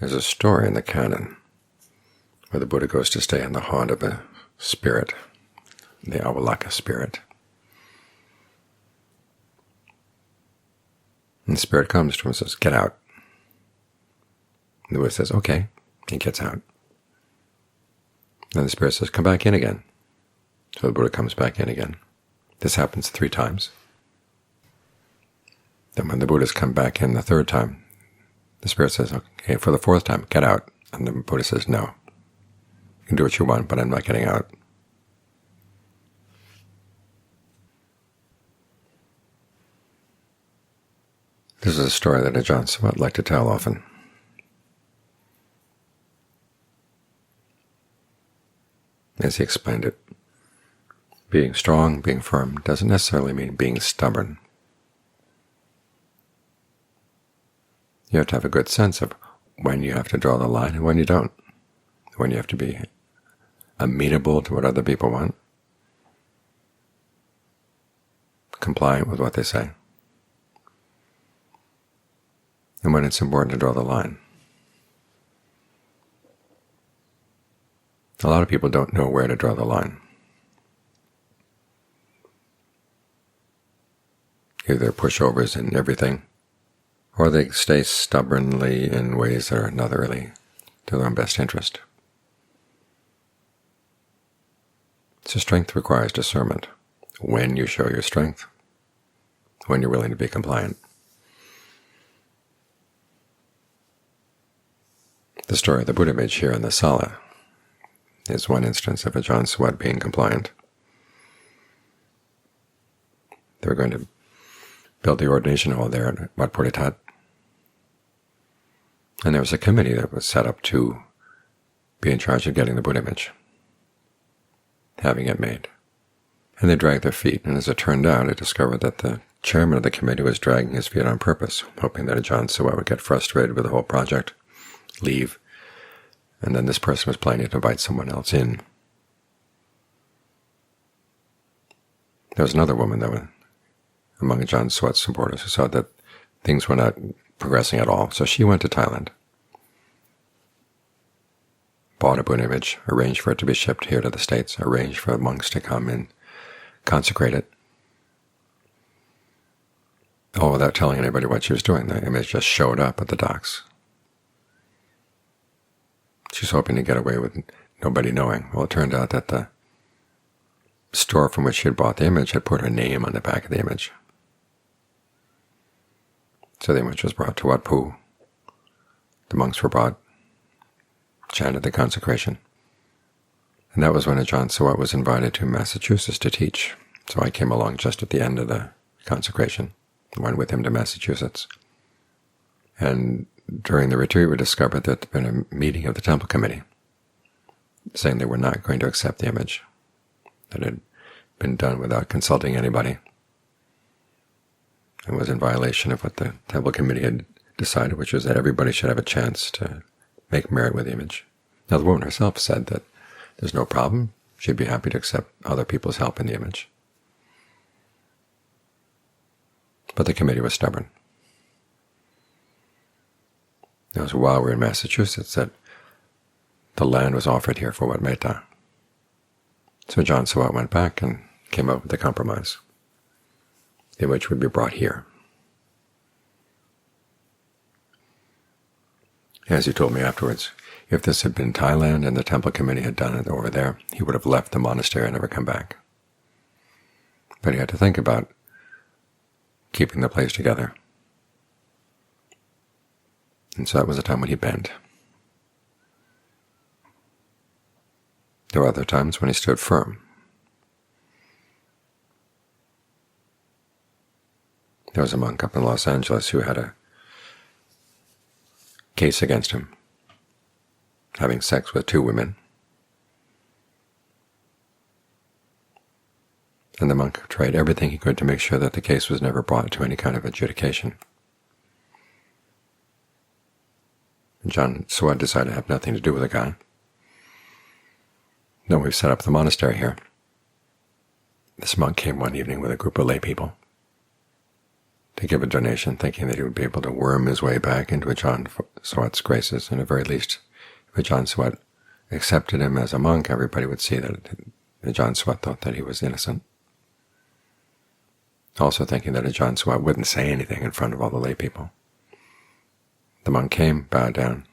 There's a story in the canon where the Buddha goes to stay in the haunt of a spirit, the Avalaka spirit. And the spirit comes to him and says, "Get out." And the Buddha says, "Okay." He gets out. Then the spirit says, "Come back in again." So the Buddha comes back in again. This happens 3 times. Then when the Buddha's come back in the 3rd time, the spirit says, "Okay, for the 4th time, get out." And the Buddha says, "No. You can do what you want, but I'm not getting out." This is a story that Ajahn Suwat liked to tell often. As he explained it, being strong, being firm, doesn't necessarily mean being stubborn. You have to have a good sense of when you have to draw the line and when you don't, when you have to be amenable to what other people want, compliant with what they say, and when it's important to draw the line. A lot of people don't know where to draw the line. Either pushovers in everything, or they stay stubbornly in ways that are not really to their own best interest. So strength requires discernment. When you show your strength, when you're willing to be compliant. The story the Buddha made share in the Sala is one instance of Ajahn Suwat being compliant. They were going to built the ordination hall there at Wat Poritat. And there was a committee that was set up to be in charge of getting the Buddha image, having it made. And they dragged their feet, and as it turned out, I discovered that the chairman of the committee was dragging his feet on purpose, hoping that Ajahn Suwat would get frustrated with the whole project, leave, and then this person was planning to invite someone else in. There was another woman that was among Ajahn Suwat's supporters who saw that things were not progressing at all. So she went to Thailand, bought a Buddha image, arranged for it to be shipped here to the States, arranged for monks to come and consecrate it, all without telling anybody what she was doing. The image just showed up at the docks. She was hoping to get away with nobody knowing. Well, it turned out that the store from which she had bought the image had put her name on the back of the image. So the image was brought to Wat Pu. The monks were brought, chanted the consecration. And that was when Ajahn Suwat was invited to Massachusetts to teach. So I came along just at the end of the consecration, went with him to Massachusetts. And during the retreat we discovered that there had been a meeting of the temple committee saying they were not going to accept the image, that it had been done without consulting anybody. It was in violation of what the temple committee had decided, which was that everybody should have a chance to make merit with the image. Now the woman herself said that there's no problem. She'd be happy to accept other people's help in the image. But the committee was stubborn. It was while we were in Massachusetts that the land was offered here for Wat Metta. So Ajahn Suwat went back and came up with a compromise. The image would be brought here. As he told me afterwards, if this had been Thailand and the temple committee had done it over there, he would have left the monastery and never come back. But he had to think about keeping the place together. And so that was a time when he bent. There were other times when he stood firm. There was a monk up in Los Angeles who had a case against him, having sex with 2 women. And the monk tried everything he could to make sure that the case was never brought to any kind of adjudication. Ajahn Suwat decided to have nothing to do with the guy. Then we've set up the monastery here. This monk came one evening with a group of lay people. to give a donation, thinking that he would be able to worm his way back into Ajahn Suwat's graces, and at the very least, if Ajahn Suwat accepted him as a monk, everybody would see that Ajahn Suwat thought that he was innocent. Also thinking that Ajahn Suwat wouldn't say anything in front of all the lay people. The monk came, bowed down.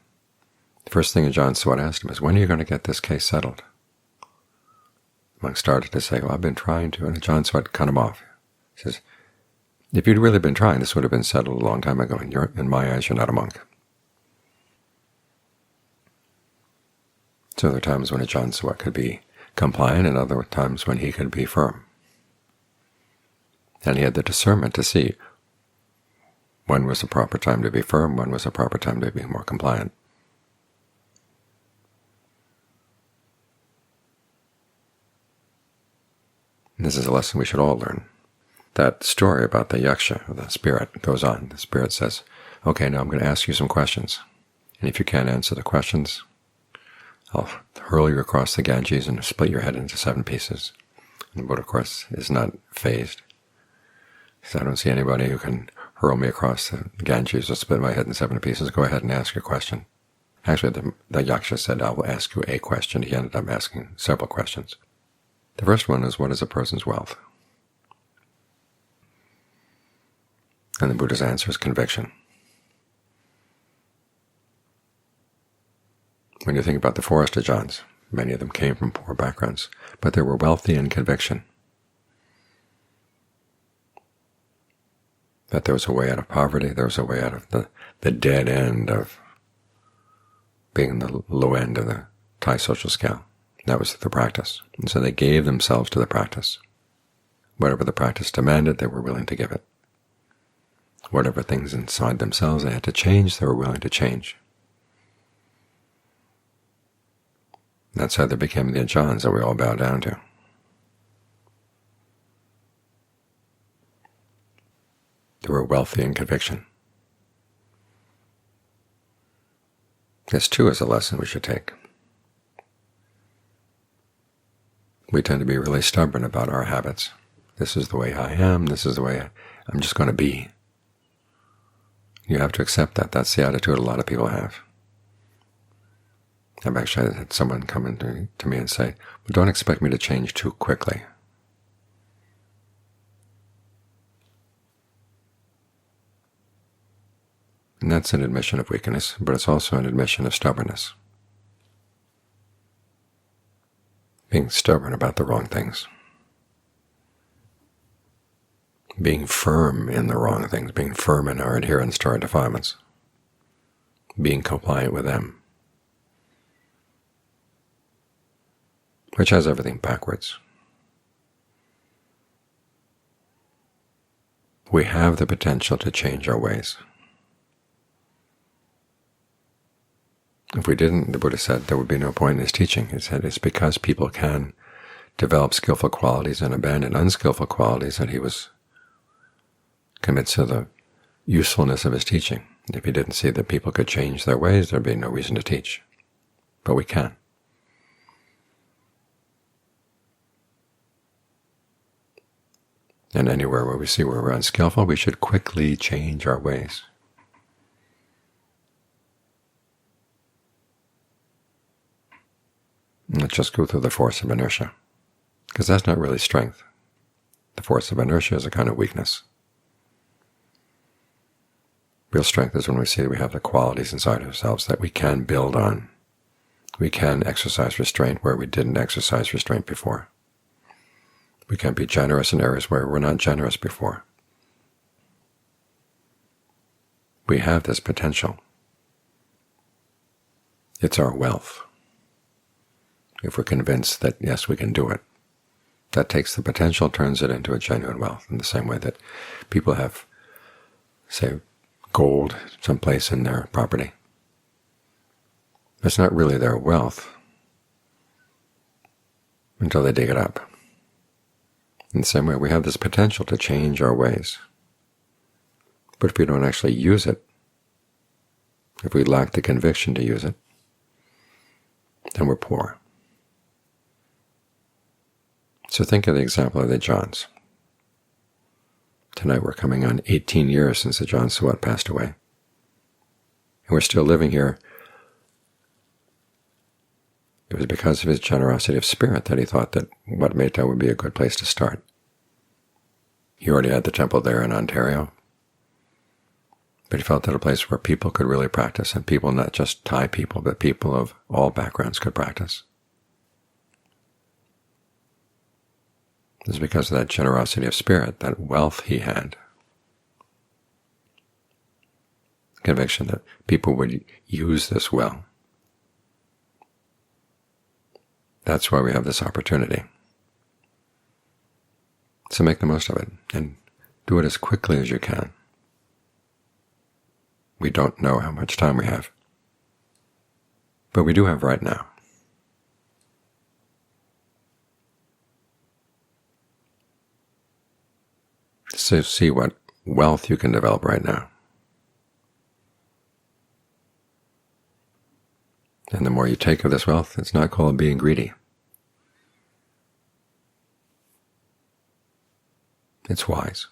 The first thing Ajahn Suwat asked him is, "When are you going to get this case settled?" The monk started to say, "Well, I've been trying to," and Ajahn Suwat cut him off. He says, "If you'd really been trying, this would have been settled a long time ago, and in my eyes, you're not a monk." So there are times when Ajahn Suwat could be compliant, and other times when he could be firm. And he had the discernment to see when was the proper time to be firm, when was the proper time to be more compliant. And this is a lesson we should all learn. That story about the yaksha, or the spirit, goes on. The spirit says, "Okay, now I'm going to ask you some questions, and if you can't answer the questions, I'll hurl you across the Ganges and split your head into 7 pieces." And the Buddha, of course, is not fazed. He says, "I don't see anybody who can hurl me across the Ganges or split my head in 7 pieces. Go ahead and ask your question." Actually, the yaksha said, "I will ask you a question." He ended up asking several questions. The first one is, what is a person's wealth? And the Buddha's answer is conviction. When you think about the forest Ajahns, many of them came from poor backgrounds, but they were wealthy in conviction that there was a way out of poverty, there was a way out of the dead end of being the low end of the Thai social scale. That was the practice. And so they gave themselves to the practice. Whatever the practice demanded, they were willing to give it. Whatever things inside themselves they had to change, they were willing to change. That's how they became the Ajahns that we all bow down to. They were wealthy in conviction. This, too, is a lesson we should take. We tend to be really stubborn about our habits. This is the way I am. This is the way I'm just going to be. You have to accept that. That's the attitude a lot of people have. I've actually had someone come in to me and say, "Well, don't expect me to change too quickly." And that's an admission of weakness, but it's also an admission of stubbornness. Being stubborn about the wrong things. Being firm in the wrong things, being firm in our adherence to our defilements. Being compliant with them. Which has everything backwards. We have the potential to change our ways. If we didn't, the Buddha said, there would be no point in his teaching. He said it's because people can develop skillful qualities and abandon unskillful qualities that he was convinced of the usefulness of his teaching. If he didn't see that people could change their ways, there would be no reason to teach. But we can. And anywhere where we see where we're unskillful, we should quickly change our ways. Let's just go through the force of inertia, because that's not really strength. The force of inertia is a kind of weakness. Real strength is when we see that we have the qualities inside ourselves that we can build on. We can exercise restraint where we didn't exercise restraint before. We can be generous in areas where we're not generous before. We have this potential. It's our wealth. If we're convinced that, yes, we can do it, that takes the potential, turns it into a genuine wealth, in the same way that people have, say, gold someplace in their property. It's not really their wealth until they dig it up. In the same way, we have this potential to change our ways. But if we don't actually use it, if we lack the conviction to use it, then we're poor. So think of the example of the Ajahns. Tonight we're coming on 18 years since Ajahn Suwat passed away. And we're still living here. It was because of his generosity of spirit that he thought that Wat Metta would be a good place to start. He already had the temple there in Ontario, but he felt that a place where people could really practice, and people, not just Thai people, but people of all backgrounds could practice. This is because of that generosity of spirit, that wealth he had, conviction that people would use this well. That's why we have this opportunity. So make the most of it, and do it as quickly as you can. We don't know how much time we have, but we do have right now. So see what wealth you can develop right now. And the more you take of this wealth, it's not called being greedy. It's wise.